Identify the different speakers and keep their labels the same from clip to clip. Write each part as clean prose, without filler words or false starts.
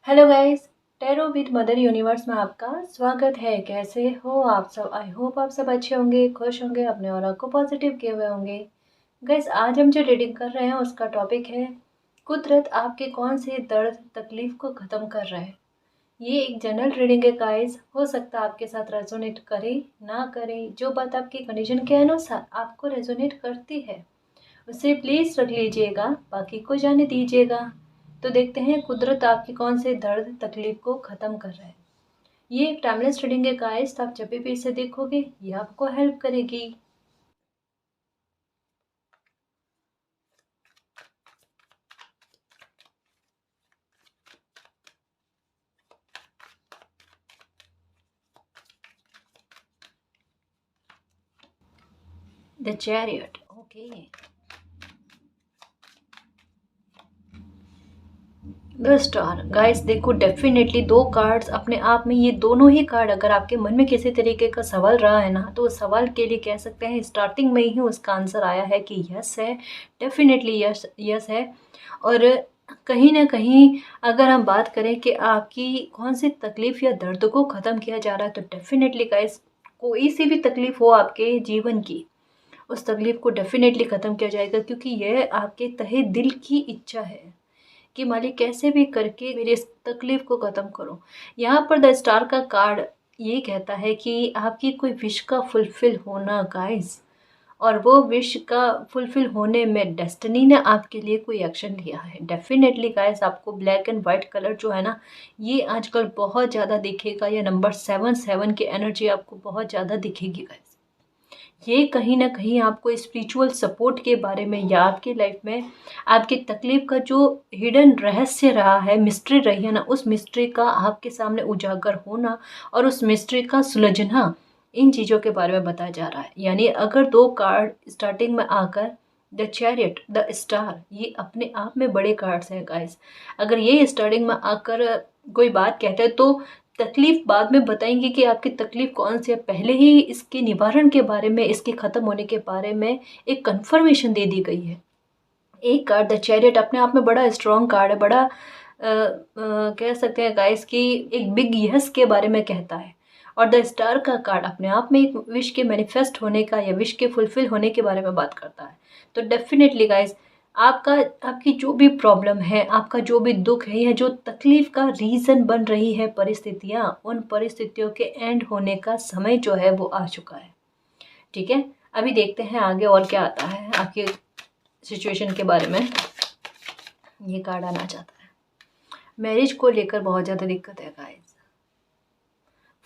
Speaker 1: Hello guys. Tarot with mother universe में आपका स्वागत है। कैसे हो आप सब? आई होप आप सब अच्छे होंगे, खुश होंगे, अपने ऑरा को पॉजिटिव किए हुए होंगे। गाइस, आज हम जो रीडिंग कर रहे हैं उसका टॉपिक है कुदरत आपके कौन से दर्द तकलीफ को ख़त्म कर रहा है। ये एक जनरल रीडिंग है गाइस। हो सकता है आपके साथ रेजोनेट करे ना करे। जो बात आपकी कंडीशन के अनुसार आपको रेजोनेट करती है उसे प्लीज़ रख लीजिएगा, बाकी को जाने दीजिएगा। तो देखते हैं कुदरत आपकी कौन से दर्द तकलीफ को ख़त्म कर रहा है। ये एक टाइमलेस रीडिंग है गाइस, तो आप जब भी इसे देखोगे ये आपको हेल्प करेगी। The chariot, okay. The star, guys देखो, डेफिनेटली दो कार्ड्स अपने आप में, ये दोनों ही कार्ड अगर आपके मन में किसी तरीके का सवाल रहा है ना, तो उस सवाल के लिए कह सकते हैं स्टार्टिंग में ही उसका आंसर आया है कि यस है। डेफिनेटली यस यस है। और कहीं ना कहीं अगर हम बात करें कि आपकी कौन सी तकलीफ या दर्द को ख़त्म किया जा रहा है, तो डेफिनेटली गाइस कोई सी भी तकलीफ हो आपके जीवन की, उस तकलीफ को डेफिनेटली ख़त्म किया जाएगा, क्योंकि यह आपके तहे दिल की इच्छा है कि मालिक कैसे भी करके मेरी इस तकलीफ को ख़त्म करो। यहाँ पर द स्टार का कार्ड ये कहता है कि आपकी कोई विश का फुलफिल होना गाइस, और वो विश का फुलफिल होने में डेस्टिनी ने आपके लिए कोई एक्शन लिया है। डेफिनेटली गाइस आपको ब्लैक एंड वाइट कलर जो है ना, ये आजकल बहुत ज़्यादा दिखेगा। या नंबर 7 की एनर्जी आपको बहुत ज़्यादा दिखेगी गाइस। ये कहीं न कहीं आपको स्पिरिचुअल सपोर्ट के बारे में, या आपकी लाइफ में आपकी तकलीफ़ का जो हिडन रहस्य रहा है, मिस्ट्री रही है ना, उस मिस्ट्री का आपके सामने उजागर होना और उस मिस्ट्री का सुलझना, इन चीज़ों के बारे में बताया जा रहा है। यानी अगर 2 कार्ड स्टार्टिंग में आकर द चैरियट, द स्टार, ये अपने आप में बड़े कार्ड्स हैं गाइस। अगर ये स्टार्टिंग में आकर कोई बात कहते हैं, तो तकलीफ बाद में बताएंगे कि आपकी तकलीफ कौन सी है। पहले ही इसके निवारण के बारे में, इसके ख़त्म होने के बारे में एक कंफर्मेशन दे दी गई है। एक कार्ड द चैरियट अपने आप में बड़ा स्ट्रॉन्ग कार्ड है, बड़ा कह सकते हैं गाइस कि एक बिग यस के बारे में कहता है। और द स्टार का कार्ड अपने आप में एक विश के मैनिफेस्ट होने का या विश के फुलफिल होने के बारे में बात करता है। तो डेफिनेटली गाइस आपका, आपकी जो भी प्रॉब्लम है, आपका जो भी दुख है, या जो तकलीफ का रीज़न बन रही है परिस्थितियाँ, उन परिस्थितियों के एंड होने का समय जो है वो आ चुका है। ठीक है, अभी देखते हैं आगे और क्या आता है आपके सिचुएशन के बारे में। ये कार्ड आना चाहता है, मैरिज को लेकर बहुत ज़्यादा दिक्कत है गाइस।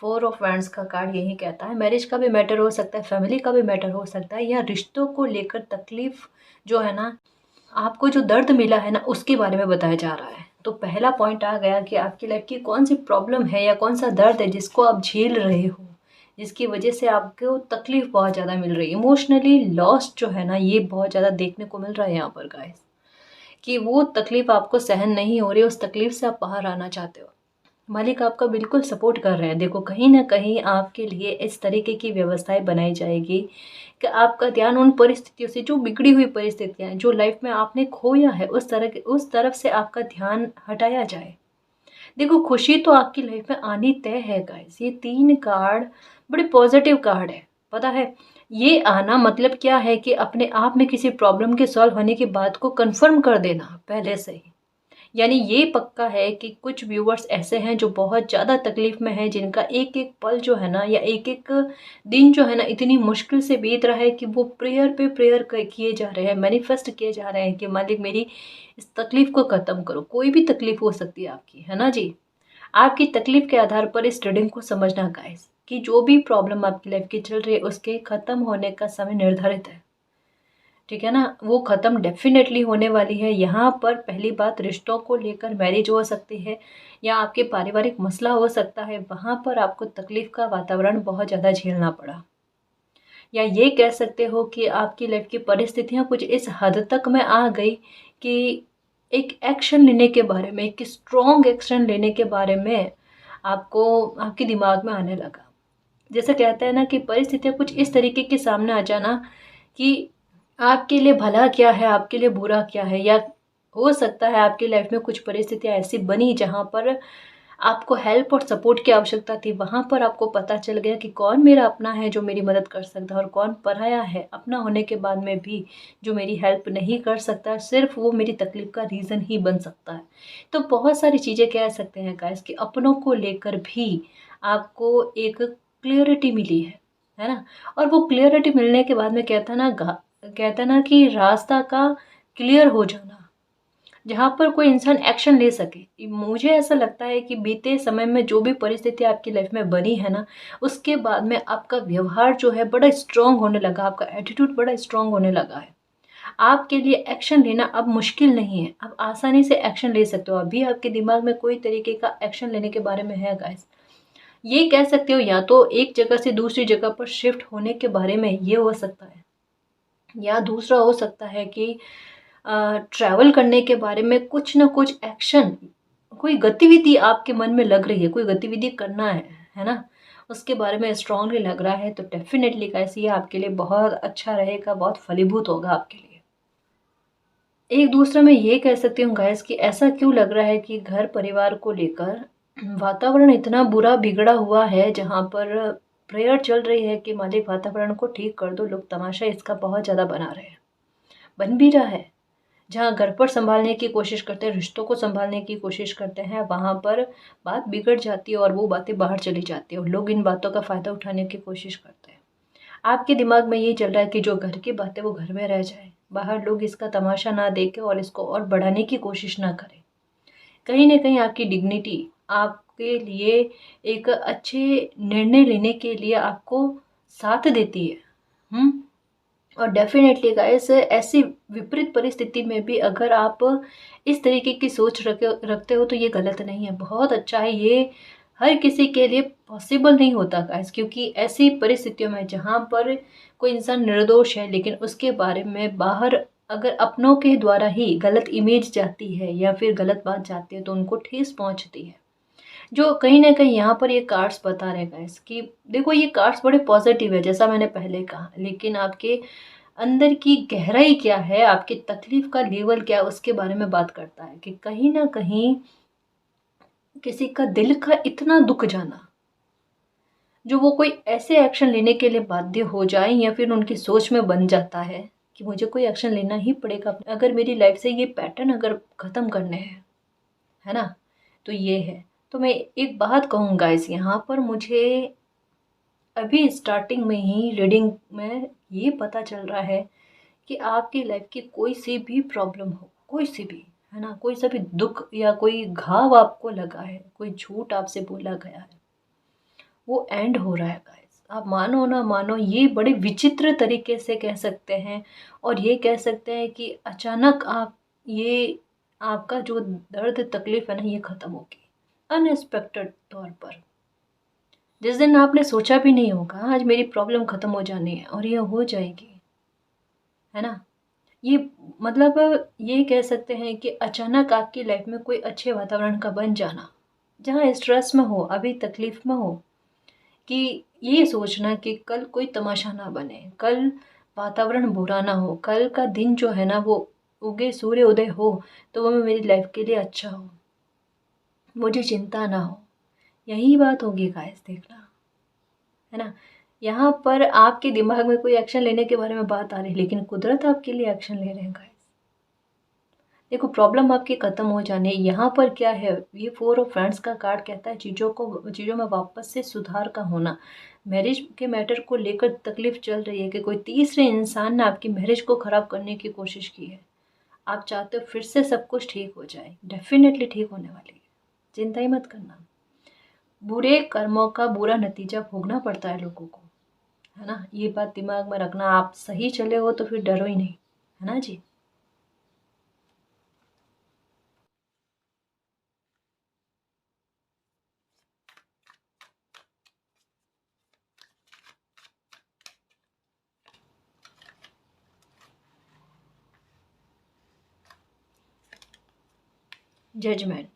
Speaker 1: 4 ऑफ वैंड्स का कार्ड यही कहता है, मैरिज का भी मैटर हो सकता है, फैमिली का भी मैटर हो सकता है, या रिश्तों को लेकर तकलीफ जो है ना, आपको जो दर्द मिला है ना, उसके बारे में बताया जा रहा है। तो पहला पॉइंट आ गया कि आपकी लाइफ की कौन सी प्रॉब्लम है या कौन सा दर्द है जिसको आप झेल रहे हो, जिसकी वजह से आपको तकलीफ बहुत ज़्यादा मिल रही है। इमोशनली लॉस जो है ना, ये बहुत ज़्यादा देखने को मिल रहा है यहाँ पर गाइस, कि वो तकलीफ आपको सहन नहीं हो रही, उस तकलीफ से आप बाहर आना चाहते हो। मालिक आपका बिल्कुल सपोर्ट कर रहे हैं। देखो, कहीं ना कहीं आपके लिए इस तरीके की व्यवस्थाएं बनाई जाएगी कि आपका ध्यान उन परिस्थितियों से, जो बिगड़ी हुई परिस्थितियां हैं, जो लाइफ में आपने खोया है, उस तरफ से आपका ध्यान हटाया जाए। देखो, खुशी तो आपकी लाइफ में आनी तय है गाइस। ये 3 कार्ड बड़े पॉजिटिव कार्ड है, पता है। ये आना मतलब क्या है कि अपने आप में किसी प्रॉब्लम के सॉल्व होने की बात को कंफर्म कर देना पहले से ही। यानी ये पक्का है कि कुछ व्यूअर्स ऐसे हैं जो बहुत ज़्यादा तकलीफ में हैं, जिनका एक एक पल जो है ना, या एक एक दिन जो है ना, इतनी मुश्किल से बीत रहा है कि वो प्रेयर पे प्रेयर किए जा रहे हैं, मैनिफेस्ट किए जा रहे हैं कि मालिक मेरी इस तकलीफ को ख़त्म करो। कोई भी तकलीफ हो सकती है आपकी, है ना जी। आपकी तकलीफ के आधार पर इस रीडिंग को समझना गाइस, कि जो भी प्रॉब्लम आपकी लाइफ की चल रही है उसके ख़त्म होने का समय निर्धारित है। ठीक है ना, वो ख़त्म डेफिनेटली होने वाली है। यहाँ पर पहली बात, रिश्तों को लेकर मैरिज हो सकती है, या आपके पारिवारिक मसला हो सकता है, वहाँ पर आपको तकलीफ़ का वातावरण बहुत ज़्यादा झेलना पड़ा। या ये कह सकते हो कि आपकी लाइफ की परिस्थितियाँ कुछ इस हद तक में आ गई कि एक एक्शन लेने के बारे में, एक स्ट्रॉन्ग एक्शन लेने के बारे में आपको, आपके दिमाग में आने लगा। जैसे कहते हैं ना कि परिस्थितियाँ कुछ इस तरीके के सामने आ जाना कि आपके लिए भला क्या है, आपके लिए बुरा क्या है, या हो सकता है आपकी लाइफ में कुछ परिस्थितियाँ ऐसी बनी जहाँ पर आपको हेल्प और सपोर्ट की आवश्यकता थी, वहाँ पर आपको पता चल गया कि कौन मेरा अपना है जो मेरी मदद कर सकता है और कौन पराया है, अपना होने के बाद में भी जो मेरी हेल्प नहीं कर सकता, सिर्फ वो मेरी तकलीफ का रीज़न ही बन सकता है। तो बहुत सारी चीज़ें कह सकते हैं गाइस कि अपनों को लेकर भी आपको एक क्लियरिटी मिली है ना? और वो क्लियरिटी मिलने के बाद में कहता है ना कि रास्ता का क्लियर हो जाना, जहाँ पर कोई इंसान एक्शन ले सके। मुझे ऐसा लगता है कि बीते समय में जो भी परिस्थिति आपकी लाइफ में बनी है ना, उसके बाद में आपका व्यवहार जो है बड़ा स्ट्रॉन्ग होने लगा, आपका एटीट्यूड बड़ा स्ट्रॉन्ग होने लगा है। आपके लिए एक्शन लेना अब मुश्किल नहीं है, आप आसानी से एक्शन ले सकते हो। अभी आपके दिमाग में कोई तरीके का एक्शन लेने के बारे में है गाइस, ये कह सकते हो या तो एक जगह से दूसरी जगह पर शिफ्ट होने के बारे में ये हो सकता है, या दूसरा हो सकता है कि ट्रैवल करने के बारे में कुछ ना कुछ एक्शन, कोई गतिविधि आपके मन में लग रही है, कोई गतिविधि करना है ना? उसके बारे में स्ट्रांगली लग रहा है तो डेफ़िनेटली गाइस ये आपके लिए बहुत अच्छा रहेगा, बहुत फलीभूत होगा आपके लिए। एक दूसरा मैं ये कह सकती हूँ गाइस कि ऐसा क्यों लग रहा है कि घर परिवार को लेकर वातावरण इतना बुरा बिगड़ा हुआ है, जहाँ पर प्रेयर चल रही है कि मालिक वातावरण को ठीक कर दो, लोग तमाशा इसका बहुत ज़्यादा बना रहे हैं, बन भी रहा है। जहाँ घर पर सँभालने की कोशिश करते हैं, रिश्तों को सँभालने की कोशिश करते हैं, वहाँ पर बात बिगड़ जाती है और वो बातें बाहर चली जाती है और लोग इन बातों का फ़ायदा उठाने की कोशिश करते हैं। आपके दिमाग में ये चल रहा है कि जो घर की बात है वो घर में रह जाए, बाहर लोग इसका तमाशा ना देखें और इसको और बढ़ाने की कोशिश ना करें। कहीं न कहीं आपकी डिग्निटी आपके लिए एक अच्छे निर्णय लेने के लिए आपको साथ देती है। हुँ? और डेफ़िनेटली गाइस ऐसी विपरीत परिस्थिति में भी अगर आप इस तरीके की सोच रखते हो तो ये गलत नहीं है, बहुत अच्छा है। ये हर किसी के लिए पॉसिबल नहीं होता गाइस, क्योंकि ऐसी परिस्थितियों में जहाँ पर कोई इंसान निर्दोष है लेकिन उसके बारे में बाहर अगर अपनों के द्वारा ही गलत इमेज जाती है या फिर गलत बात जाती है तो उनको ठेस पहुँचती है। जो कहीं न कहीं यहाँ पर ये कार्ड्स बता रहे हैं गाइस कि देखो ये कार्ड्स बड़े पॉज़िटिव है जैसा मैंने पहले कहा, लेकिन आपके अंदर की गहराई क्या है, आपकी तकलीफ़ का लेवल क्या है, उसके बारे में बात करता है कि कहीं न कहीं किसी का दिल का इतना दुःख जाना, जो वो कोई ऐसे एक्शन लेने के लिए बाध्य हो जाए या फिर उनकी सोच में बन जाता है कि मुझे कोई एक्शन लेना ही पड़ेगा, अगर मेरी लाइफ़ से ये पैटर्न अगर ख़त्म करने हैं, है ना? तो ये है। तो मैं एक बात कहूँ गाइस, यहाँ पर मुझे अभी स्टार्टिंग में ही रीडिंग में ये पता चल रहा है कि आपकी लाइफ की कोई सी भी प्रॉब्लम हो, कोई सी भी, है ना? कोई सा भी दुःख या कोई घाव आपको लगा है, कोई झूठ आपसे बोला गया है, वो एंड हो रहा है गाइस। आप मानो ना मानो ये बड़े विचित्र तरीके से कह सकते हैं और ये कह सकते हैं कि अचानक आप ये आपका जो दर्द तकलीफ़ है ना ये ख़त्म होगी, अनएक्सपेक्टेड तौर पर। जिस दिन आपने सोचा भी नहीं होगा आज मेरी प्रॉब्लम ख़त्म हो जानी है और ये हो जाएगी, है ना? ये मतलब ये कह सकते हैं कि अचानक आपकी लाइफ में कोई अच्छे वातावरण का बन जाना, जहाँ स्ट्रेस में हो, अभी तकलीफ़ में हो, कि ये सोचना कि कल कोई तमाशा ना बने, कल वातावरण बुरा ना हो, कल का दिन जो है ना वो उगे सूर्य उदय हो, तो वो मेरी लाइफ के लिए अच्छा हो, मुझे चिंता ना हो। यही बात होगी गाइस, देखना, है ना? यहाँ पर आपके दिमाग में कोई एक्शन लेने के बारे में बात आ रही है, लेकिन कुदरत आपके लिए एक्शन ले रहे हैं गाइस। देखो प्रॉब्लम आपकी ख़त्म हो जानी है। यहाँ पर क्या है, ये फोर ऑफ फ्रेंड्स का कार्ड कहता है चीज़ों में वापस से सुधार का होना। मैरिज के मैटर को लेकर तकलीफ चल रही है कि कोई तीसरे इंसान ने आपकी मैरिज को ख़राब करने की कोशिश की है। आप चाहते हो फिर से सब कुछ ठीक हो जाए, डेफिनेटली ठीक होने वाली है, चिंता ही मत करना। बुरे कर्मों का बुरा नतीजा भोगना पड़ता है लोगों को, है ना? ये बात दिमाग में रखना। आप सही चले हो तो फिर डरो ही नहीं, है ना जी? Judgement.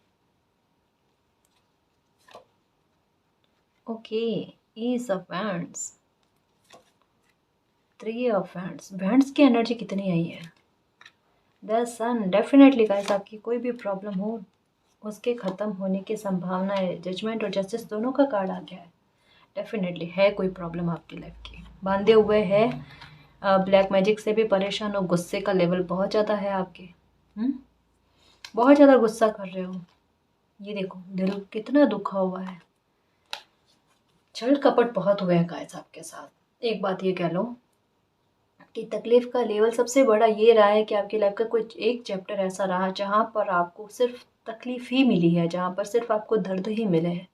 Speaker 1: Okay, ace of wands, three of wands. Wands की एनर्जी कितनी आई है? द सन, डेफिनेटली गाइस आपकी कोई भी प्रॉब्लम हो उसके ख़त्म होने की संभावना है। जजमेंट और जस्टिस दोनों का कार्ड आ गया है। डेफिनेटली है कोई प्रॉब्लम आपकी लाइफ की, बांधे हुए है, ब्लैक मैजिक से भी परेशान हो, गुस्से का लेवल बहुत ज़्यादा है आपके। बहुत ज़्यादा गुस्सा कर रहे हो, ये देखो दिल कितना दुखा हुआ है। छल कपट बहुत हुए हैं गाइस आपके साथ। एक बात ये कह लो कि तकलीफ का लेवल सबसे बड़ा ये रहा है कि आपकी लाइफ का कुछ एक चैप्टर ऐसा रहा जहाँ पर आपको सिर्फ तकलीफ ही मिली है, जहाँ पर सिर्फ आपको दर्द ही मिले हैं,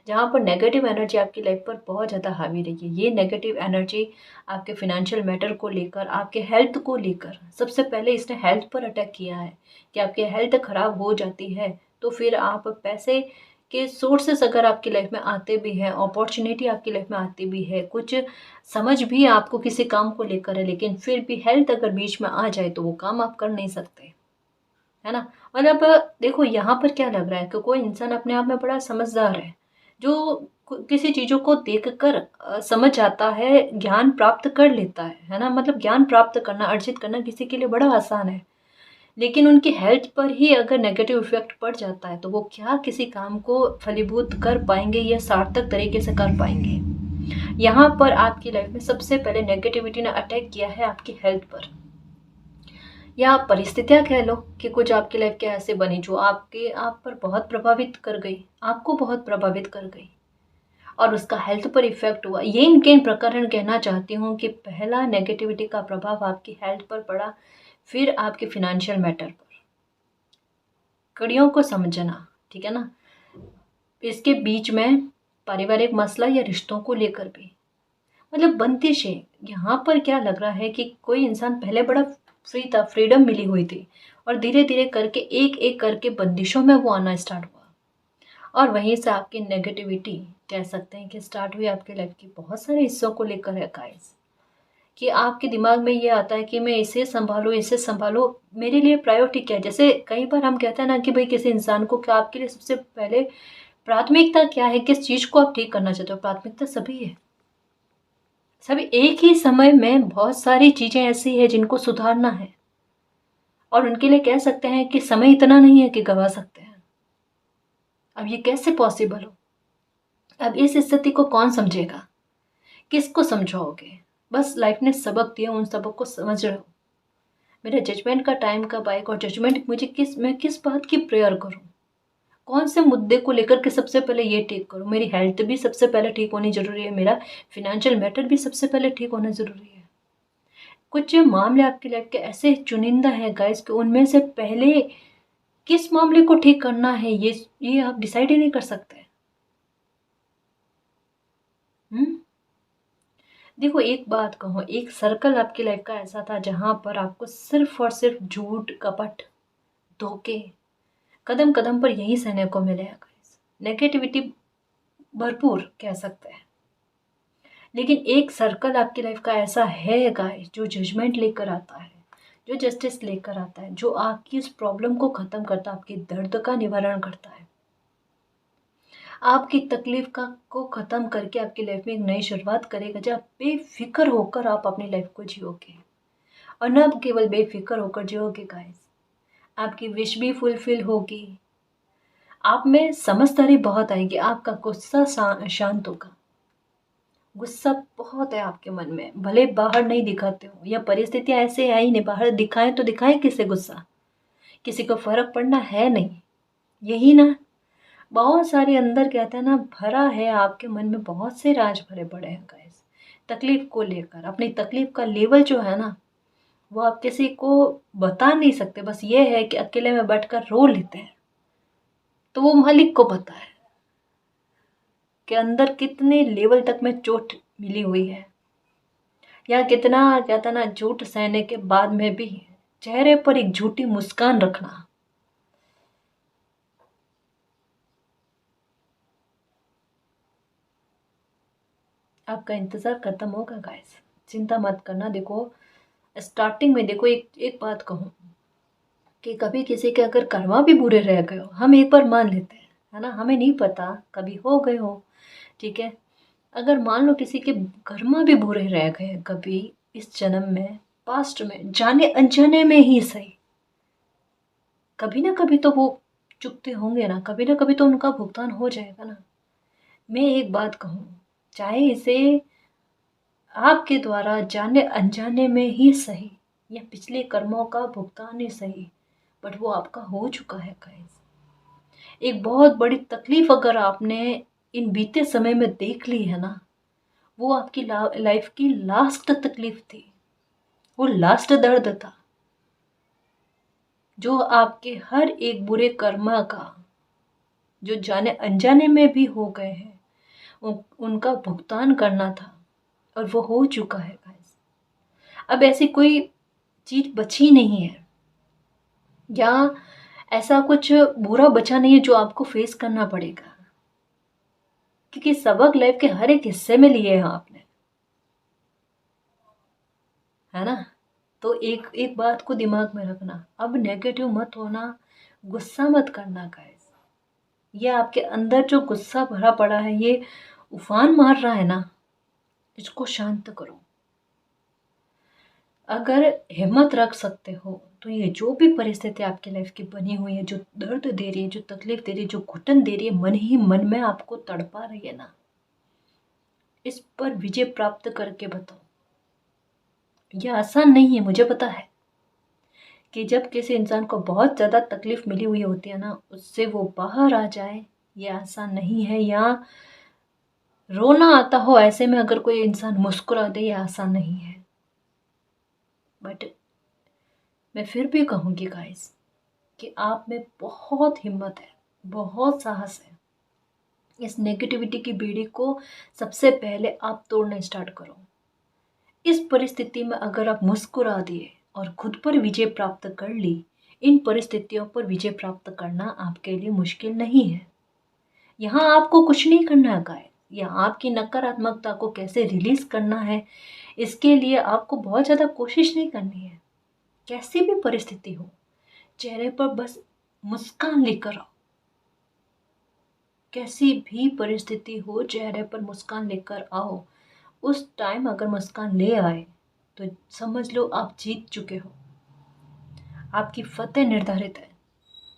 Speaker 1: जहाँ पर नेगेटिव एनर्जी आपकी लाइफ पर बहुत ज़्यादा हावी रही है। ये नेगेटिव एनर्जी आपके फिनेंशियल मैटर को लेकर, आपके हेल्थ को लेकर, सबसे पहले इसने हेल्थ पर अटैक किया है कि आपकी हेल्थ ख़राब हो जाती है तो फिर आप पैसे के सोर्सेस अगर आपकी लाइफ में आते भी हैं, अपॉर्चुनिटी आपकी लाइफ में आती भी है, कुछ समझ भी आपको किसी काम को लेकर है, लेकिन फिर भी हेल्थ अगर बीच में आ जाए तो वो काम आप कर नहीं सकते, है ना। मतलब देखो यहाँ पर क्या लग रहा है कि कोई इंसान अपने आप में बड़ा समझदार है, जो किसी चीज़ों को देखकर समझ आता है, ज्ञान प्राप्त कर लेता है ना। मतलब ज्ञान प्राप्त करना, अर्जित करना किसी के लिए बड़ा आसान है, लेकिन उनकी हेल्थ पर ही अगर नेगेटिव इफेक्ट पड़ जाता है तो वो क्या किसी काम को फलीभूत कर पाएंगे या सार्थक तरीके से कर पाएंगे। यहाँ पर आपकी लाइफ में सबसे पहले नेगेटिविटी ने अटैक किया है आपकी हेल्थ पर, या परिस्थितियाँ कह लो कि कुछ आपकी लाइफ के ऐसे बनी जो आप पर बहुत प्रभावित कर गई, आपको बहुत प्रभावित कर गई और उसका हेल्थ पर इफेक्ट हुआ। ये इनके इन प्रकरण कहना चाहती हूँ कि पहला नेगेटिविटी का प्रभाव आपकी हेल्थ पर पड़ा, फिर आपके फिनेंशियल मैटर पर। कड़ियों को समझना, ठीक है ना। इसके बीच में पारिवारिक मसला या रिश्तों को लेकर भी मतलब बंदिशें। यहाँ पर क्या लग रहा है कि कोई इंसान पहले बड़ा फ्री था, फ्रीडम मिली हुई थी, और धीरे धीरे करके एक एक करके बंदिशों में वो आना स्टार्ट हुआ, और वहीं से आपकी नेगेटिविटी कह सकते हैं कि स्टार्ट हुई आपके लाइफ की बहुत सारे हिस्सों को लेकर है गाइस। कि आपके दिमाग में ये आता है कि मैं इसे संभालूं, इसे संभालूं, मेरे लिए प्रायोरिटी क्या है। जैसे कई बार हम कहते हैं ना कि भाई किसी इंसान को क्या आपके लिए सबसे पहले प्राथमिकता क्या है, किस चीज़ को आप ठीक करना चाहते हो। प्राथमिकता सभी है, सभी एक ही समय में बहुत सारी चीज़ें ऐसी हैं जिनको सुधारना है, और उनके लिए कह सकते हैं कि समय इतना नहीं है कि गवा सकते हैं। अब ये कैसे पॉसिबल हो। अब इस स्थिति को कौन समझेगा, किसको समझाओगे। बस लाइफ ने सबक दिया, उन सबक को समझ रहे हो। मेरे जजमेंट का टाइम कब आएगा, और जजमेंट मुझे मैं किस बात की प्रेयर करूं, कौन से मुद्दे को लेकर के सबसे पहले ये ठीक करूं। मेरी हेल्थ भी सबसे पहले ठीक होनी जरूरी है, मेरा फिनेंशियल मैटर भी सबसे पहले ठीक होना जरूरी है। कुछ मामले आपकी लाइफ के ऐसे चुनिंदा है गाइस कि उनमें से पहले किस मामले को ठीक करना है ये आप डिसाइड ही नहीं कर सकते। हम्म देखो एक बात कहूँ, एक सर्कल आपकी लाइफ का ऐसा था जहां पर आपको सिर्फ और सिर्फ झूठ, कपट, धोखे कदम कदम पर यही सहने को मिले हैं गाइस। नेगेटिविटी भरपूर कह सकते हैं, लेकिन एक सर्कल आपकी लाइफ का ऐसा है गाइस जो जजमेंट लेकर आता है, जो जस्टिस लेकर आता है, जो आपकी उस प्रॉब्लम को ख़त्म करता है, आपके दर्द का निवारण करता है, आपकी तकलीफ का को ख़त्म करके आपकी लाइफ में एक नई शुरुआत करेगा, जब बेफिक्र होकर आप अपनी लाइफ को जियोगे। और न केवल बेफिक्र होकर जियोगे गाइस, आपकी विश भी फुलफिल होगी, आप में समझदारी बहुत आएगी, आपका गुस्सा शांत होगा। गुस्सा बहुत है आपके मन में, भले बाहर नहीं दिखाते हो, या परिस्थितियां ऐसे है ही नहीं, बाहर दिखाएं तो दिखाएं किसे गुस्सा, किसी को फर्क पड़ना है नहीं, यही ना। बहुत सारे अंदर कहते हैं ना भरा है आपके मन में, बहुत से राज भरे पड़े हैं गाइस। तकलीफ को लेकर अपनी तकलीफ का लेवल जो है ना वो आप किसी को बता नहीं सकते। बस ये है कि अकेले में बैठकर रो लेते हैं, तो वो मालिक को पता है कि अंदर कितने लेवल तक में चोट मिली हुई है, या कितना कहता ना झूठ सहने के बाद में भी चेहरे पर एक झूठी मुस्कान रखना। आपका इंतजार खत्म होगा गाइस, चिंता मत करना। देखो स्टार्टिंग में देखो एक बात कहूँ कि कभी किसी के अगर कर्मा भी बुरे रह गए हो, हम एक बार मान लेते हैं, है ना, हमें नहीं पता कभी हो गए हो, ठीक है। अगर मान लो किसी के कर्मा भी बुरे रह गए कभी इस जन्म में, पास्ट में, जाने अनजाने में ही सही, कभी ना कभी तो वो चुकते होंगे ना, कभी ना कभी तो उनका भुगतान हो जाएगा ना। मैं एक बात कहूँ, चाहे इसे आपके द्वारा जाने अनजाने में ही सही या पिछले कर्मों का भुगतान ही सही, बट वो आपका हो चुका है गाइस। एक बहुत बड़ी तकलीफ अगर आपने इन बीते समय में देख ली है ना, वो आपकी लाइफ की लास्ट तकलीफ थी, वो लास्ट दर्द था, जो आपके हर एक बुरे कर्म का, जो जाने अनजाने में भी हो गए हैं, उनका भुगतान करना था, और वो हो चुका है गाइस। अब ऐसी कोई चीज बची नहीं है, या ऐसा कुछ बुरा बचा नहीं है जो आपको फेस करना पड़ेगा, क्योंकि सबक लाइफ के हर एक हिस्से में लिए हैं आपने, है ना। तो एक एक बात को दिमाग में रखना, अब नेगेटिव मत होना, गुस्सा मत करना गाइस। ये आपके अंदर जो गुस्सा भरा पड़ा है, ये उफान मार रहा है ना, इसको शांत करो। अगर हिम्मत रख सकते हो तो ये जो भी परिस्थिति आपकी लाइफ की बनी हुई है, जो दर्द दे रही है, जो तकलीफ दे रही है, जो घुटन दे रही है, मन ही मन में आपको तड़पा रही है ना, इस पर विजय प्राप्त करके बताओ। यह आसान नहीं है, मुझे पता है कि जब किसी इंसान को बहुत ज़्यादा तकलीफ मिली हुई होती है ना, उससे वो बाहर आ जाए, ये आसान नहीं है। या रोना आता हो ऐसे में अगर कोई इंसान मुस्कुरा दे, ये आसान नहीं है। बट मैं फिर भी कहूँगी गाइस कि आप में बहुत हिम्मत है, बहुत साहस है। इस नेगेटिविटी की बेड़ी को सबसे पहले आप तोड़ना स्टार्ट करो। इस परिस्थिति में अगर आप मुस्कुरा दिए और खुद पर विजय प्राप्त कर ली, इन परिस्थितियों पर विजय प्राप्त करना आपके लिए मुश्किल नहीं है। यहाँ आपको कुछ नहीं करना है गाइस। यहाँ आपकी नकारात्मकता को कैसे रिलीज करना है, इसके लिए आपको बहुत ज़्यादा कोशिश नहीं करनी है। कैसी भी परिस्थिति हो, चेहरे पर बस मुस्कान लेकर आओ। कैसी भी परिस्थिति हो, चेहरे पर मुस्कान लेकर आओ। उस टाइम अगर मुस्कान ले आए तो समझ लो आप जीत चुके हो, आपकी फतेह निर्धारित है।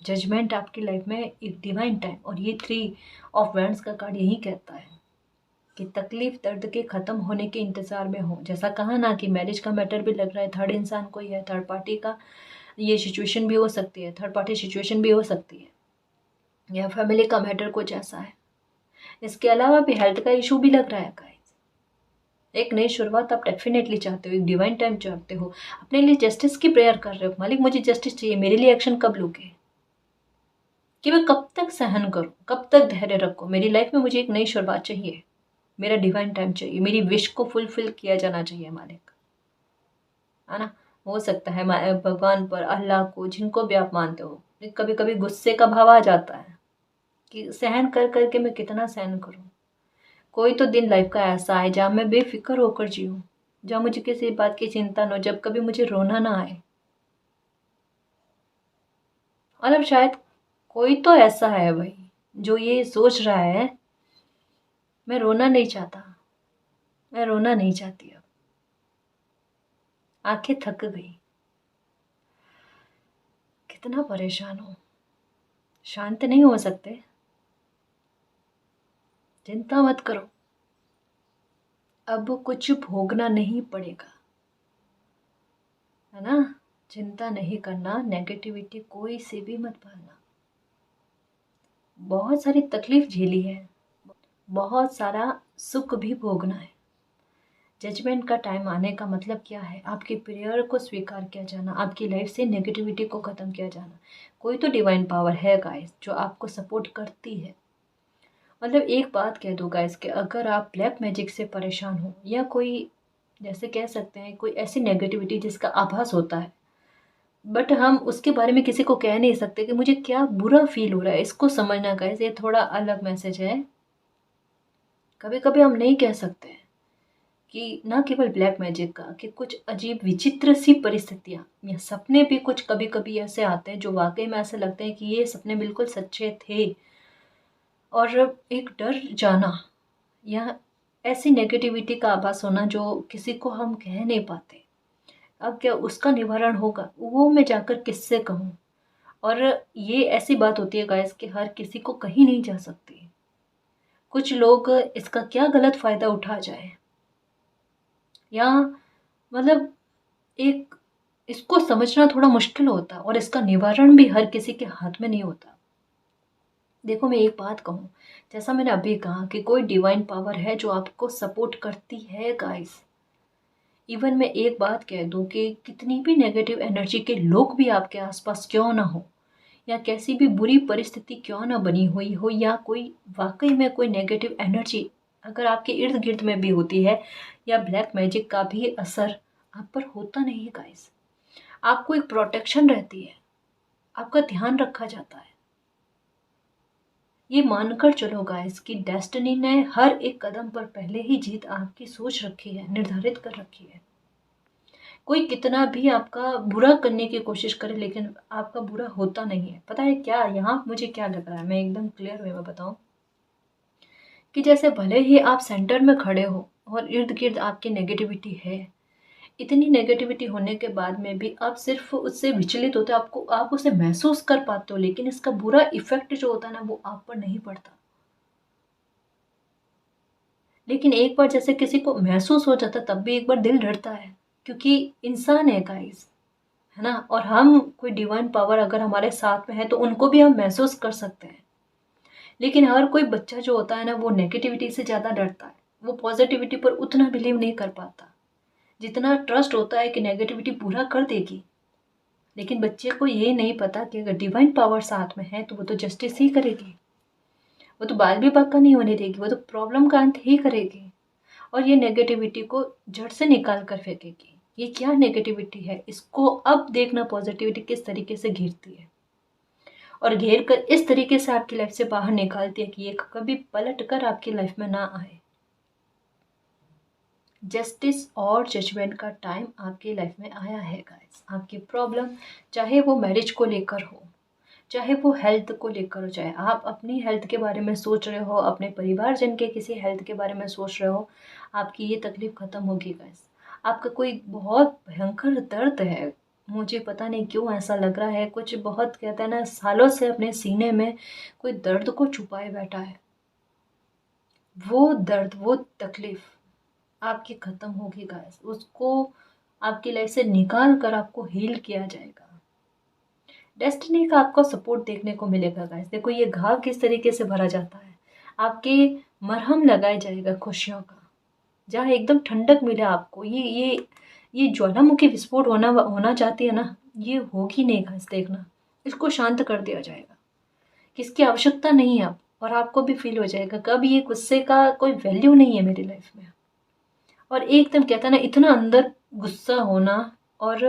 Speaker 1: जजमेंट आपकी लाइफ में एक डिवाइन टाइम, और ये 3 ऑफ वैंड्स का कार्ड यही कहता है कि तकलीफ दर्द के ख़त्म होने के इंतज़ार में हो। जैसा कहा ना कि मैरिज का मैटर भी लग रहा है, थर्ड इंसान कोई है, थर्ड पार्टी का ये सिचुएशन भी हो सकती है, थर्ड पार्टी सिचुएशन भी हो सकती है, या फैमिली का मैटर कुछ ऐसा है। इसके अलावा भी हेल्थ का इशू भी लग रहा है गाइस। एक नई शुरुआत आप डेफिनेटली चाहते हो, एक डिवाइन टाइम चाहते हो, अपने लिए जस्टिस की प्रेयर कर रहे हो, मालिक मुझे जस्टिस चाहिए, मेरे लिए एक्शन कब लोगे, कि मैं कब तक सहन करूं, कब तक धैर्य रखूं। मेरी लाइफ में मुझे एक नई शुरुआत चाहिए, मेरा डिवाइन टाइम चाहिए, मेरी विश को फुलफिल किया जाना चाहिए मालिक, है ना। हो सकता है भगवान पर, अल्लाह को, जिनको भी आप मानते हो, कभी कभी गुस्से का भाव आ जाता है कि सहन कर करके मैं कितना सहन करूं। कोई तो दिन लाइफ का ऐसा है जहाँ मैं बेफिक्र होकर जीऊँ, जहाँ मुझे किसी बात की चिंता न हो, जब कभी मुझे रोना ना आए। और अब शायद कोई तो ऐसा है भाई जो ये सोच रहा है, मैं रोना नहीं चाहता, मैं रोना नहीं चाहती, अब आंखें थक गई, कितना परेशान हूँ, शांत नहीं हो सकते। चिंता मत करो, अब कुछ भोगना नहीं पड़ेगा, है ना। चिंता नहीं करना, नेगेटिविटी कोई से भी मत भरना। बहुत सारी तकलीफ झेली है, बहुत सारा सुख भी भोगना है। जजमेंट का टाइम आने का मतलब क्या है, आपकी प्रेयर को स्वीकार किया जाना, आपकी लाइफ से नेगेटिविटी को ख़त्म किया जाना। कोई तो डिवाइन पावर है गाइस जो आपको सपोर्ट करती है। मतलब एक बात कह दो गाइस कि अगर आप ब्लैक मैजिक से परेशान हो, या कोई जैसे कह सकते हैं कोई ऐसी नेगेटिविटी जिसका आभास होता है, बट हम उसके बारे में किसी को कह नहीं सकते कि मुझे क्या बुरा फील हो रहा है, इसको समझना गाइस, ये थोड़ा अलग मैसेज है। कभी कभी हम नहीं कह सकते कि ना केवल ब्लैक मैजिक का, कि कुछ अजीब विचित्र सी परिस्थितियाँ या सपने भी कुछ कभी कभी ऐसे आते हैं जो वाकई में ऐसे लगते हैं कि ये सपने बिल्कुल सच्चे थे। और एक डर जाना या ऐसी नेगेटिविटी का आभास होना जो किसी को हम कह नहीं पाते, अब क्या उसका निवारण होगा वो मैं जाकर किससे कहूँ। और ये ऐसी बात होती है गाइस कि हर किसी को कहीं नहीं जा सकती। कुछ लोग इसका क्या गलत फ़ायदा उठा जाए, या मतलब एक इसको समझना थोड़ा मुश्किल होता है और इसका निवारण भी हर किसी के हाथ में नहीं होता। देखो मैं एक बात कहूँ, जैसा मैंने अभी कहा कि कोई डिवाइन पावर है जो आपको सपोर्ट करती है गाइस। इवन मैं एक बात कह दूँ कि कितनी भी नेगेटिव एनर्जी के लोग भी आपके आसपास क्यों ना हो, या कैसी भी बुरी परिस्थिति क्यों ना बनी हुई हो, या कोई वाकई में कोई नेगेटिव एनर्जी अगर आपके इर्द गिर्द में भी होती है, या ब्लैक मैजिक का भी असर आप पर होता नहीं है गाइस। आपको एक प्रोटेक्शन रहती है, आपका ध्यान रखा जाता है। ये मानकर चलो गाइस कि डेस्टिनी ने हर एक कदम पर पहले ही जीत आपकी सोच रखी है, निर्धारित कर रखी है। कोई कितना भी आपका बुरा करने की कोशिश करे लेकिन आपका बुरा होता नहीं है। पता है क्या यहाँ मुझे क्या लग रहा है, मैं एकदम क्लियर वे में बताऊं कि जैसे भले ही आप सेंटर में खड़े हो और इर्द गिर्द आपकी नेगेटिविटी है, इतनी नेगेटिविटी होने के बाद में भी आप सिर्फ उससे विचलित होते हो, आपको आप उसे महसूस कर पाते हो, लेकिन इसका बुरा इफेक्ट जो होता है ना वो आप पर नहीं पड़ता। लेकिन एक बार जैसे किसी को महसूस हो जाता तब भी एक बार दिल डरता है, क्योंकि इंसान है गाइस, है ना। और हम कोई डिवाइन पावर अगर हमारे साथ में है तो उनको भी हम महसूस कर सकते हैं। लेकिन हर कोई बच्चा जो होता है ना वो नेगेटिविटी से ज़्यादा डरता है, वो पॉजिटिविटी पर उतना बिलीव नहीं कर पाता जितना ट्रस्ट होता है कि नेगेटिविटी पूरा कर देगी। लेकिन बच्चे को ये नहीं पता कि अगर डिवाइन पावर साथ में है तो वो तो जस्टिस ही करेगी, वो तो बाल भी पक्का नहीं होने देगी, वो तो प्रॉब्लम का अंत ही करेगी और ये नेगेटिविटी को जड़ से निकाल कर फेंकेगी। ये क्या नेगेटिविटी है, इसको अब देखना पॉजिटिविटी किस तरीके से घिरती है और घेर कर इस तरीके से आपकी लाइफ से बाहर निकालती है कि ये कभी पलट कर आपकी लाइफ में ना आए। जस्टिस और जजमेंट का टाइम आपकी लाइफ में आया है गाइस। आपकी प्रॉब्लम चाहे वो मैरिज को लेकर हो, चाहे वो हेल्थ को लेकर हो, चाहे आप अपनी हेल्थ के बारे में सोच रहे हो, अपने परिवारजन के किसी हेल्थ के बारे में सोच रहे हो, आपकी ये तकलीफ खत्म होगी गाइस। आपका कोई बहुत भयंकर दर्द है, मुझे पता नहीं क्यों ऐसा लग रहा है, कुछ बहुत कहते हैं ना सालों से अपने सीने में कोई दर्द को छुपाए बैठा है, वो दर्द वो तकलीफ आपकी खत्म होगी गाइस। उसको आपकी लाइफ से निकाल कर आपको हील किया जाएगा। डेस्टिनी का आपको सपोर्ट देखने को मिलेगा गाइस। देखो ये घाव किस तरीके से भरा जाता है, आपके मरहम लगाया जाएगा खुशियों का, जहाँ एकदम ठंडक मिले आपको। ये ज्वालामुखी विस्फोट होना चाहती है ना, ये होगी नहीं गाइस। देखना इसको शांत कर दिया जाएगा, किसकी आवश्यकता नहीं है अब, और आपको भी फील हो जाएगा कब ये गुस्से का कोई वैल्यू नहीं है मेरी लाइफ में। और एकदम कहता है ना इतना अंदर गुस्सा होना और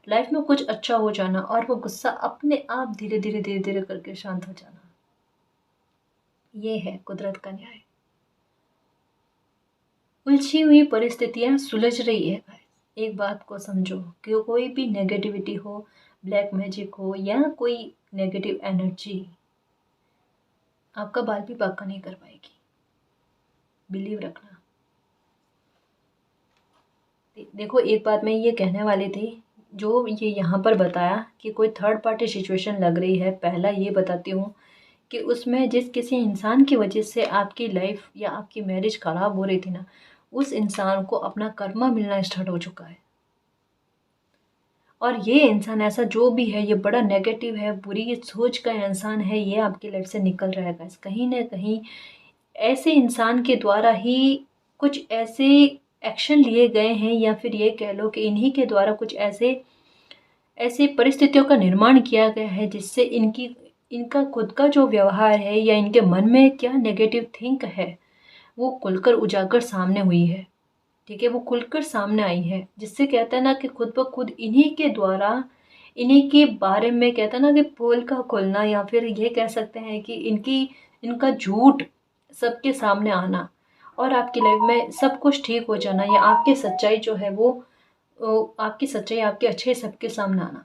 Speaker 1: लाइफ में कुछ अच्छा हो जाना और वो गुस्सा अपने आप धीरे धीरे धीरे धीरे करके शांत हो जाना, ये है कुदरत का न्याय। उलझी हुई परिस्थितियां सुलझ रही है गाइस। एक बात को समझो कि कोई भी नेगेटिविटी हो, ब्लैक मैजिक हो या कोई नेगेटिव एनर्जी आपका बाल भी बांका नहीं कर पाएगी, बिलीव रखना। देखो एक बात मैं ये कहने वाली थी, जो ये यहाँ पर बताया कि कोई थर्ड पार्टी सिचुएशन लग रही है, पहला ये बताती हूँ कि उसमें जिस किसी इंसान की वजह से आपकी लाइफ या आपकी मैरिज खराब हो रही थी ना, उस इंसान को अपना कर्मा मिलना स्टार्ट हो चुका है। और ये इंसान ऐसा जो भी है, ये बड़ा नेगेटिव है, बुरी सोच का इंसान है, ये आपकी लाइफ से निकल रहेगा। कहीं ना कहीं ऐसे इंसान के द्वारा ही कुछ ऐसे एक्शन लिए गए हैं, या फिर ये कह लो कि इन्हीं के द्वारा कुछ ऐसे ऐसे परिस्थितियों का निर्माण किया गया है जिससे इनका खुद का जो व्यवहार है या इनके मन में क्या नेगेटिव थिंक है वो खुलकर उजागर सामने हुई है। ठीक है, वो खुलकर सामने आई है, जिससे कहता है ना कि खुद ब खुद इन्हीं के द्वारा इन्हीं के बारे में कहता है ना कि पोल का खुलना, या फिर ये कह सकते हैं कि इनका झूठ सबके सामने आना और आपकी लाइफ में सब कुछ ठीक हो जाना, या आपकी सच्चाई जो है वो आपकी सच्चाई आपके अच्छे सबके सामने आना,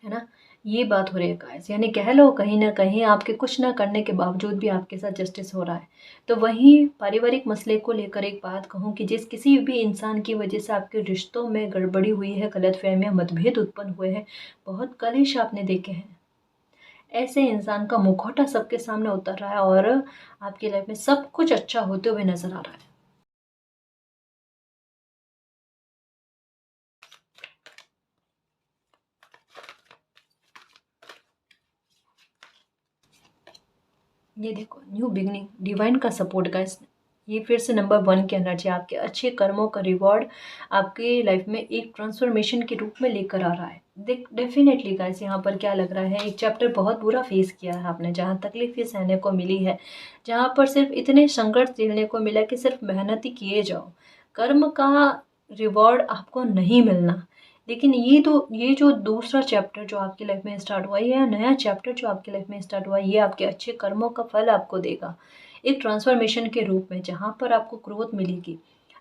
Speaker 1: है ना। ये बात हो रही है गाइस, यानी कह लो कहीं न कहीं आपके कुछ ना करने के बावजूद भी आपके साथ जस्टिस हो रहा है। तो वहीं पारिवारिक मसले को लेकर एक बात कहूँ कि जिस किसी भी इंसान की वजह से आपके रिश्तों में गड़बड़ी हुई है, गलतफ़हमियाँ, मतभेद उत्पन्न हुए हैं, बहुत कलेश आपने देखे हैं। ऐसे इंसान का मुखौटा सबके सामने उतर रहा है और आपकी लाइफ़ में सब कुछ अच्छा होते हुए नज़र आ रहा है। ये देखो न्यू बिगनिंग, डिवाइन का सपोर्ट गाइस। ये फिर से नंबर 1 की एनर्जी, आपके अच्छे कर्मों का रिवॉर्ड आपकी लाइफ में एक ट्रांसफॉर्मेशन के रूप में लेकर आ रहा है। देख डेफिनेटली गाइस, यहाँ पर क्या लग रहा है, एक चैप्टर बहुत बुरा फेस किया है आपने, जहाँ तकलीफें सहने को मिली है, जहाँ पर सिर्फ इतने संघर्ष झेलने को मिला कि सिर्फ मेहनत ही किए जाओ, कर्म का रिवॉर्ड आपको नहीं मिलना। लेकिन ये जो दूसरा चैप्टर जो आपकी लाइफ में स्टार्ट हुआ, ये नया चैप्टर जो आपकी लाइफ में स्टार्ट हुआ, ये आपके अच्छे कर्मों का फल आपको देगा एक ट्रांसफॉर्मेशन के रूप में, जहाँ पर आपको ग्रोथ मिलेगी।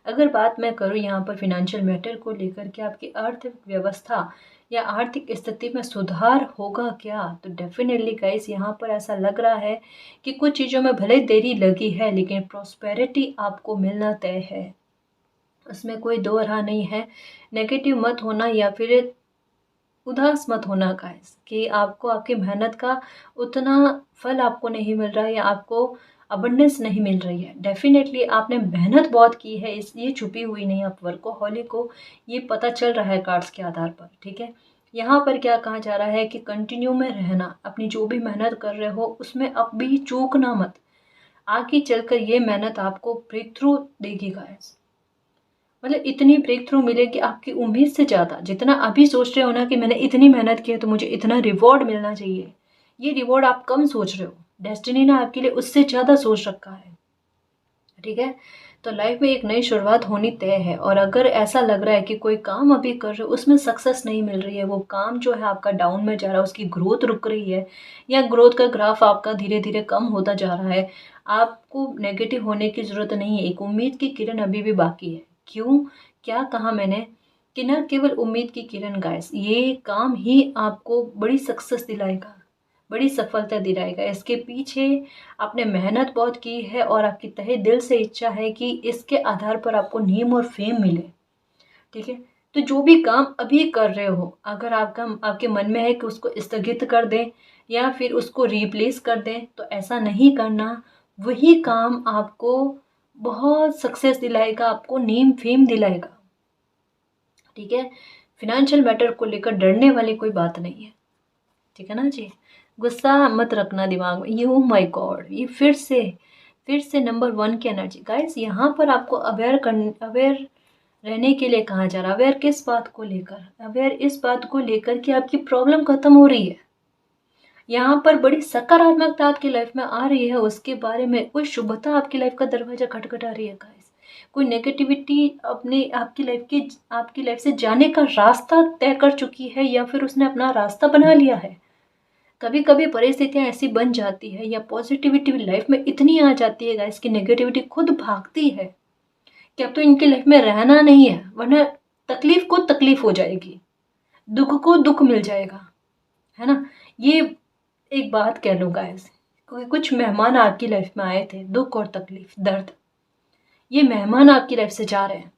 Speaker 1: अगर बात मैं करूँ यहाँ पर फिनेंशियल मैटर को लेकर के आपकी अर्थव्यवस्था या आर्थिक स्थिति में सुधार होगा क्या, तो डेफिनेटली गाइस यहाँ पर ऐसा लग रहा है कि कुछ चीज़ों में भले देरी लगी है लेकिन प्रॉस्पेरिटी आपको मिलना तय है, उसमें कोई दो राह नहीं है। नेगेटिव मत होना या फिर उदास मत होना गाइस कि आपको आपकी मेहनत का उतना फल आपको नहीं मिल रहा है या आपको अबंडेंस नहीं मिल रही है। डेफिनेटली आपने मेहनत बहुत की है, इसलिए छुपी हुई नहीं, आप वर्कोहॉलिक को ये पता चल रहा है कार्ड्स के आधार पर, ठीक है। यहाँ पर क्या कहा जा रहा है कि कंटिन्यू में रहना, अपनी जो भी मेहनत कर रहे हो उसमें अब भी चूकना मत। आगे चलकर ये मेहनत आपको ब्रेक थ्रू देगी गाइस, मतलब इतनी ब्रेक थ्रू मिलेगी आपकी उम्मीद से ज़्यादा। जितना अभी सोच रहे हो ना कि मैंने इतनी मेहनत की है तो मुझे इतना रिवॉर्ड मिलना चाहिए, ये रिवॉर्ड आप कम सोच रहे हो, डेस्टिनी ने आपके लिए उससे ज़्यादा सोच रखा है, ठीक है। तो लाइफ में एक नई शुरुआत होनी तय है, और अगर ऐसा लग रहा है कि कोई काम अभी कर रहे हो उसमें सक्सेस नहीं मिल रही है, वो काम जो है आपका डाउन में जा रहा है, उसकी ग्रोथ रुक रही है या ग्रोथ का ग्राफ आपका धीरे धीरे कम होता जा रहा है, आपको नेगेटिव होने की ज़रूरत नहीं है। एक उम्मीद की किरण अभी भी बाकी है। क्यों, क्या कहा मैंने कि न केवल उम्मीद की किरण गाइस, ये काम ही आपको बड़ी सक्सेस दिलाएगा, बड़ी सफलता दिलाएगा। इसके पीछे आपने मेहनत बहुत की है और आपकी तहे दिल से इच्छा है कि इसके आधार पर आपको नेम और फेम मिले, ठीक है। तो जो भी काम अभी कर रहे हो, अगर आपके मन में है कि उसको स्थगित कर दें या फिर उसको रिप्लेस कर दें, तो ऐसा नहीं करना। वही काम आपको बहुत सक्सेस दिलाएगा, आपको नेम फेम दिलाएगा, ठीक है। फिनेंशियल मैटर को लेकर डरने वाली कोई बात नहीं है, ठीक है ना जी। गुस्सा मत रखना दिमाग में, ये ओ माय गॉड, ये फिर से नंबर 1 की एनर्जी गाइस। यहाँ पर आपको अवेयर रहने के लिए कहा जा रहा है। अवेयर किस बात को लेकर, अवेयर इस बात को लेकर कि आपकी प्रॉब्लम खत्म हो रही है। यहाँ पर बड़ी सकारात्मकता आपकी लाइफ में आ रही है, उसके बारे में कोई शुभता आपकी लाइफ का दरवाजा खटखटा रही है गाइस। कोई नेगेटिविटी अपने आपकी लाइफ से जाने का रास्ता तय कर चुकी है या फिर उसने अपना रास्ता बना लिया है। कभी कभी परिस्थितियाँ ऐसी बन जाती है या पॉजिटिविटी लाइफ में इतनी आ जाती है गाइस कि नेगेटिविटी खुद भागती है कि अब तो इनकी लाइफ में रहना नहीं है, वरना तकलीफ को तकलीफ हो जाएगी, दुख को दुख मिल जाएगा, है ना। ये एक बात कह लो गाइस, कोई कुछ मेहमान आपकी लाइफ में आए थे, दुख और तकलीफ, दर्द, ये मेहमान आपकी लाइफ से जा रहे हैं।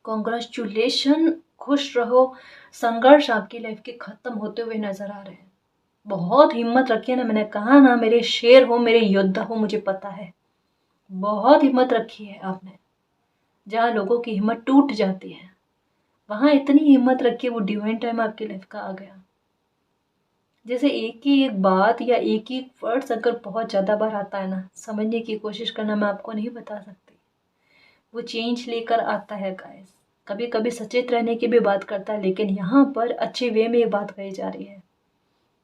Speaker 1: कॉन्ग्रेचुलेशन, खुश रहो। संघर्ष आपकी लाइफ के खत्म होते हुए नजर आ रहे हैं। बहुत हिम्मत रखी है ना, मैंने कहा ना, मेरे शेर हो, मेरे योद्धा हो, मुझे पता है बहुत हिम्मत रखी है आपने। जहाँ लोगों की हिम्मत टूट जाती है, वहाँ इतनी हिम्मत रखी है, वो डिवाइन टाइम आपकी लाइफ का आ गया। जैसे एक ही एक बात या एक ही वर्ड्स अगर बहुत ज़्यादा बार आता है ना, समझने की कोशिश करना, मैं आपको नहीं बता सकती, वो चेंज लेकर आता है गाइस। कभी कभी सचेत रहने की भी बात करता है, लेकिन यहाँ पर अच्छे वे में ये बात कही जा रही है।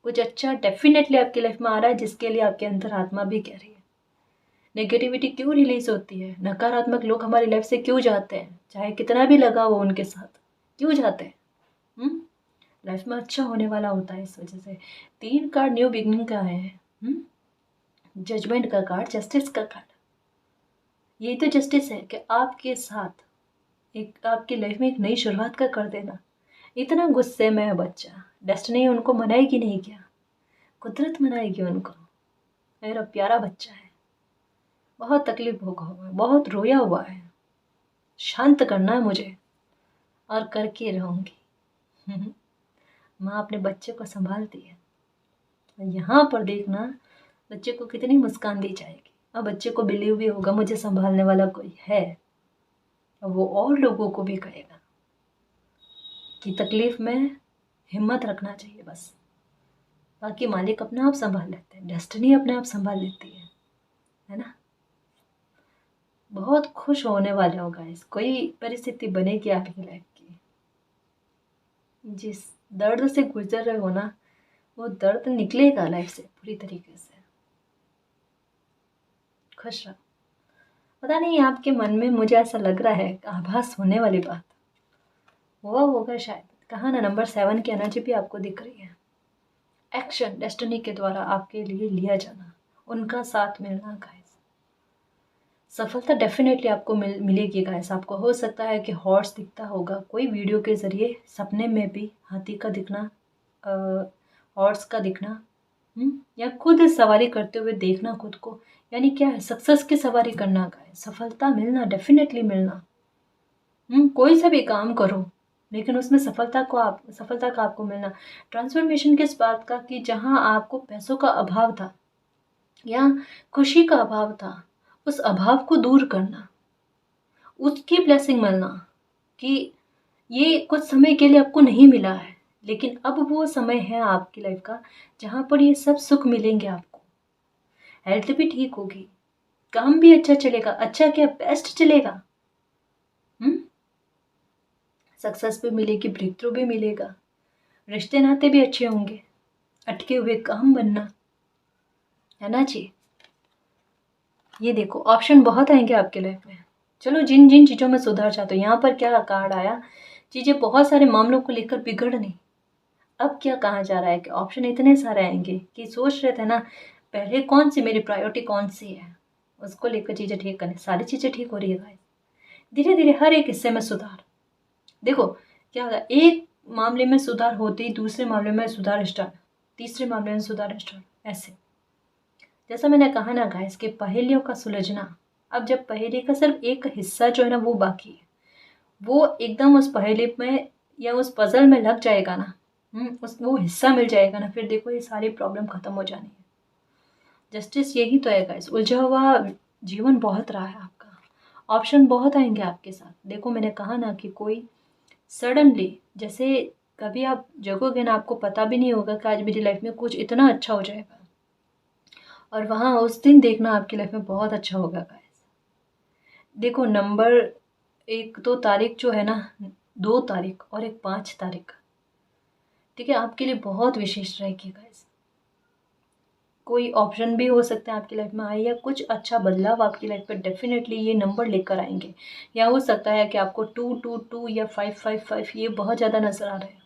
Speaker 1: कुछ अच्छा डेफिनेटली आपकी लाइफ में आ रहा है, जिसके लिए आपके अंदर आत्मा भी कह रही है। नेगेटिविटी क्यों रिलीज होती है, नकारात्मक लोग हमारी लाइफ से क्यों जाते हैं, चाहे कितना भी लगा हो उनके साथ, क्यों जाते हैं। लाइफ में अच्छा होने वाला होता है, इस वजह से। 3 कार्ड न्यू बिगनिंग का है, जजमेंट का कार्ड, जस्टिस का कार्ड। ये तो जस्टिस है कि आपके साथ एक आपकी लाइफ में एक नई शुरुआत का कर देना, इतना गुस्से में है बच्चा, डेस्टिनी उनको मनाएगी नहीं क्या? कुदरत मनाएगी उनको। मेरा प्यारा बच्चा है, बहुत तकलीफ होगा, बहुत रोया हुआ है, शांत करना है मुझे और करके रहूँगी। माँ अपने बच्चे को संभालती है। यहाँ पर देखना बच्चे को कितनी मुस्कान दी जाएगी और बच्चे को बिलीव भी होगा मुझे संभालने वाला कोई है, और वो और लोगों को भी कहेगा कि तकलीफ में हिम्मत रखना चाहिए बस। बाकी मालिक अपने आप संभाल लेते हैं, डेस्टिनी अपने आप संभाल लेती है ना। बहुत खुश होने वाले हो गाइस, कोई परिस्थिति बनेगी आपकी लाइफ की, जिस दर्द से गुजर रहे हो ना वो दर्द निकलेगा लाइफ से पूरी तरीके से। खुश रहो। पता नहीं आपके मन में मुझे ऐसा लग रहा है आभास होने वाली बात हुआ होगा शायद। कहा ना नंबर 7 की एनर्जी भी आपको दिख रही है। एक्शन डेस्टिनी के द्वारा आपके लिए लिया जाना, उनका साथ मिलना गाइस। सफलता डेफिनेटली आपको मिलेगी गाइस। आपको हो सकता है कि हॉर्स दिखता होगा कोई वीडियो के ज़रिए, सपने में भी हाथी का दिखना, हॉर्स का दिखना, या खुद सवारी करते हुए देखना खुद को, यानी क्या है, सक्सेस की सवारी करना गाइस। सफलता मिलना, डेफिनेटली मिलना। कोई सा भी काम करो लेकिन उसमें सफलता का आपको मिलना। ट्रांसफॉर्मेशन किस बात का कि जहाँ आपको पैसों का अभाव था या खुशी का अभाव था, उस अभाव को दूर करना, उसकी ब्लेसिंग मिलना कि ये कुछ समय के लिए आपको नहीं मिला है लेकिन अब वो समय है आपकी लाइफ का जहाँ पर ये सब सुख मिलेंगे आपको। हेल्थ भी ठीक होगी, काम भी अच्छा चलेगा, अच्छा क्या बेस्ट चलेगा। सक्सेस भी मिलेगी, ब्रेक थ्रू भी मिलेगा, रिश्ते नाते भी अच्छे होंगे, अटके हुए काम बनना, है ना जी। ये देखो ऑप्शन बहुत आएंगे आपके लाइफ में। चलो जिन जिन चीज़ों में सुधार चाहते हो, यहाँ पर क्या कार्ड आया, चीज़ें बहुत सारे मामलों को लेकर बिगड़ नहीं। अब क्या कहा जा रहा है कि ऑप्शन इतने सारे आएंगे कि सोच रहे थे ना पहले कौन सी मेरी प्रायोरिटी कौन सी है, उसको लेकर चीज़ें ठीक करने, सारी चीज़ें ठीक हो रही है गाइस। धीरे धीरे हर एक हिस्से में सुधार। देखो क्या होता है, एक मामले में सुधार होते ही दूसरे मामले में सुधार स्टार्ट, तीसरे मामले में सुधार स्टार्ट, ऐसे। जैसा मैंने कहा ना गाइस कि पहेलियों का सुलझना, अब जब पहेली का सिर्फ एक हिस्सा जो है ना वो बाकी है, वो एकदम उस पहेली में या उस पजल में लग जाएगा ना, उस वो हिस्सा मिल जाएगा ना, फिर देखो ये सारी प्रॉब्लम खत्म हो जानी है। जस्टिस यही तो है गाइस, उलझा हुआ जीवन बहुत रहा है आपका, ऑप्शन बहुत आएंगे आपके साथ। देखो मैंने कहा ना कि कोई सडनली, जैसे कभी आप जगोगे ना आपको पता भी नहीं होगा कि आज मेरी लाइफ में कुछ इतना अच्छा हो जाएगा, और वहाँ उस दिन देखना आपकी लाइफ में बहुत अच्छा होगा गाइस। देखो नंबर 1-2 तारीख जो है ना, 2 तारीख और एक 5 तारीख, ठीक है, आपके लिए बहुत विशेष रहेगी गाइस। कोई ऑप्शन भी हो सकता है आपकी लाइफ में आए या कुछ अच्छा बदलाव आपकी लाइफ में डेफिनेटली ये नंबर लेकर आएंगे। या हो सकता है कि आपको 2-2-2 या 5-5-5 ये बहुत ज़्यादा नजर आ रहे हैं,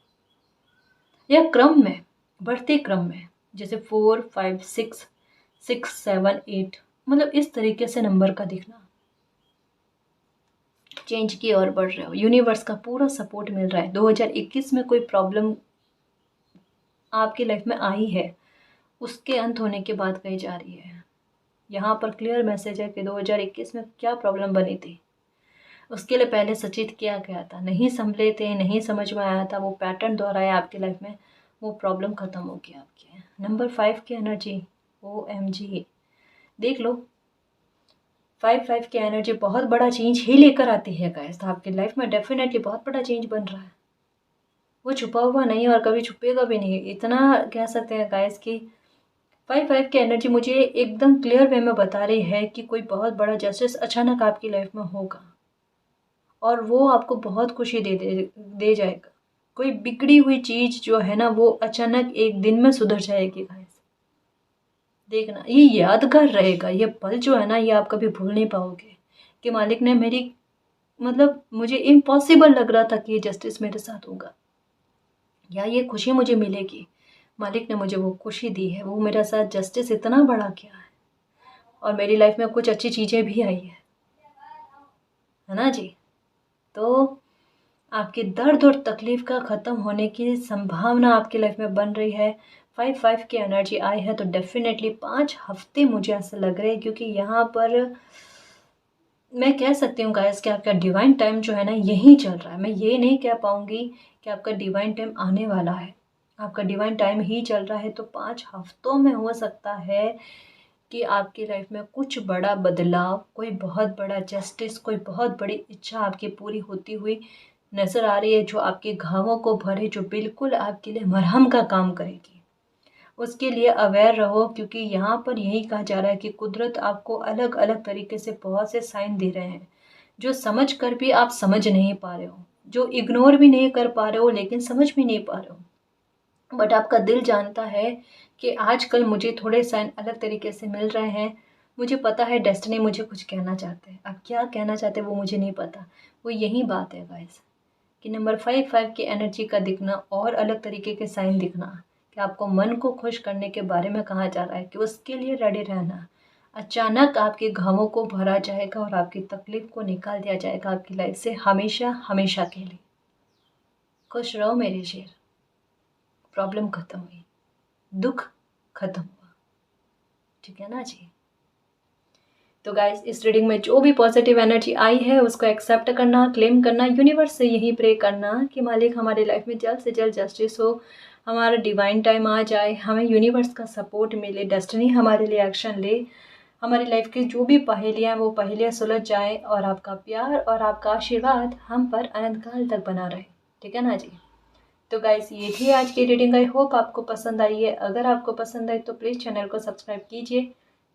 Speaker 1: या क्रम में, बढ़ते क्रम में, जैसे 4-5-6-6-7-8, मतलब इस तरीके से नंबर का दिखना, चेंज की ओर बढ़ रहे हो, यूनिवर्स का पूरा सपोर्ट मिल रहा है। 2021 में कोई प्रॉब्लम आपकी लाइफ में आई है, उसके अंत होने की बात कही जा रही है। यहाँ पर क्लियर मैसेज है कि 2021 में क्या प्रॉब्लम बनी थी, उसके लिए पहले सचेत किया गया था, नहीं संभले थे, नहीं समझ में आया था, वो पैटर्न दोहराया आपकी लाइफ में, वो प्रॉब्लम ख़त्म हो गया आपकी। नंबर 5 की एनर्जी, OMG, देख लो 5-5 की एनर्जी बहुत बड़ा चेंज ही लेकर आती है गाइस। तो आपकी लाइफ में डेफिनेटली बहुत बड़ा चेंज बन रहा है, वो छुपा हुआ नहीं और कभी छुपेगा भी नहीं, इतना कह सकते हैं गाइस कि 5-5 की एनर्जी मुझे एकदम क्लियर वे में बता रही है कि कोई बहुत बड़ा जस्टिस अचानक आपकी लाइफ में होगा और वो आपको बहुत खुशी दे जाएगा। कोई बिगड़ी हुई चीज़ जो है ना वो अचानक एक दिन में सुधर जाएगी गाइस। देखना ये यादगार रहेगा, ये पल जो है ना ये आप कभी भूल नहीं पाओगे कि मालिक ने मेरी, मतलब मुझे इम्पॉसिबल लग रहा था कि ये जस्टिस मेरे साथ होगा या ये खुशी मुझे मिलेगी, मालिक ने मुझे वो खुशी दी है, वो मेरे साथ जस्टिस इतना बड़ा किया है और मेरी लाइफ में कुछ अच्छी चीज़ें भी आई है ना जी। तो आपके दर्द और तकलीफ़ का ख़त्म होने की संभावना आपकी लाइफ में बन रही है। 5-5 की एनर्जी आई है तो डेफ़िनेटली 5 हफ़्ते मुझे ऐसा लग रहा है, क्योंकि यहाँ पर मैं कह सकती हूँ गाइस कि आपका डिवाइन टाइम जो है ना यही चल रहा है। मैं ये नहीं कह पाऊँगी कि आपका डिवाइन टाइम आने वाला है। आपका डिवाइन टाइम ही चल रहा है, तो 5 हफ़्तों में हो सकता है कि आपकी लाइफ में कुछ बड़ा बदलाव, कोई बहुत बड़ा जस्टिस, कोई बहुत बड़ी इच्छा आपकी पूरी होती हुई नज़र आ रही है, जो आपके घावों को भरे, जो बिल्कुल आपके लिए मरहम का काम करेगी। उसके लिए अवेयर रहो, क्योंकि यहाँ पर यही कहा जा रहा है कि कुदरत आपको अलग-अलग तरीके से बहुत से साइन दे रहे हैं, जो समझ कर भी आप समझ नहीं पा रहे हो, जो इग्नोर भी नहीं कर पा रहे हो, लेकिन समझ भी नहीं पा रहे हो। बट आपका दिल जानता है कि आजकल मुझे थोड़े साइन अलग तरीके से मिल रहे हैं। मुझे पता है डेस्टिनी मुझे कुछ कहना चाहते हैं। अब क्या कहना चाहते हैं वो मुझे नहीं पता। वो यही बात है गाइस, कि नंबर 5-5 की एनर्जी का दिखना और अलग तरीके के साइन दिखना, कि आपको मन को खुश करने के बारे में कहा जा रहा है कि उसके लिए रेडी रहना। अचानक आपके घावों को भरा जाएगा और आपकी तकलीफ़ को निकाल दिया जाएगा आपकी लाइफ से हमेशा हमेशा के लिए। खुश रहो मेरे शेर। प्रॉब्लम खत्म हुई, दुख खत्म हुआ, ठीक है ना जी। तो गाइस इस रीडिंग में जो भी पॉजिटिव एनर्जी आई है उसको एक्सेप्ट करना, क्लेम करना, यूनिवर्स से यही प्रे करना कि मालिक हमारे लाइफ में जल्द से जल्द जस्टिस हो, हमारा डिवाइन टाइम आ जाए, हमें यूनिवर्स का सपोर्ट मिले, डेस्टिनी हमारे लिए एक्शन ले, हमारी लाइफ की जो भी पहेलियाँ हैं वो पहेलियाँ सुलझ जाएँ और आपका प्यार और आपका आशीर्वाद हम पर अनंत काल तक बना रहे, ठीक है ना जी। तो गाइस ये थी आज की रीडिंग। आई होप आपको पसंद आई है। अगर आपको पसंद आई तो प्लीज़ चैनल को सब्सक्राइब कीजिए,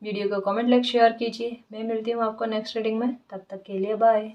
Speaker 1: वीडियो को कमेंट लाइक शेयर कीजिए। मैं मिलती हूँ आपको नेक्स्ट रीडिंग में, तब तक के लिए बाय।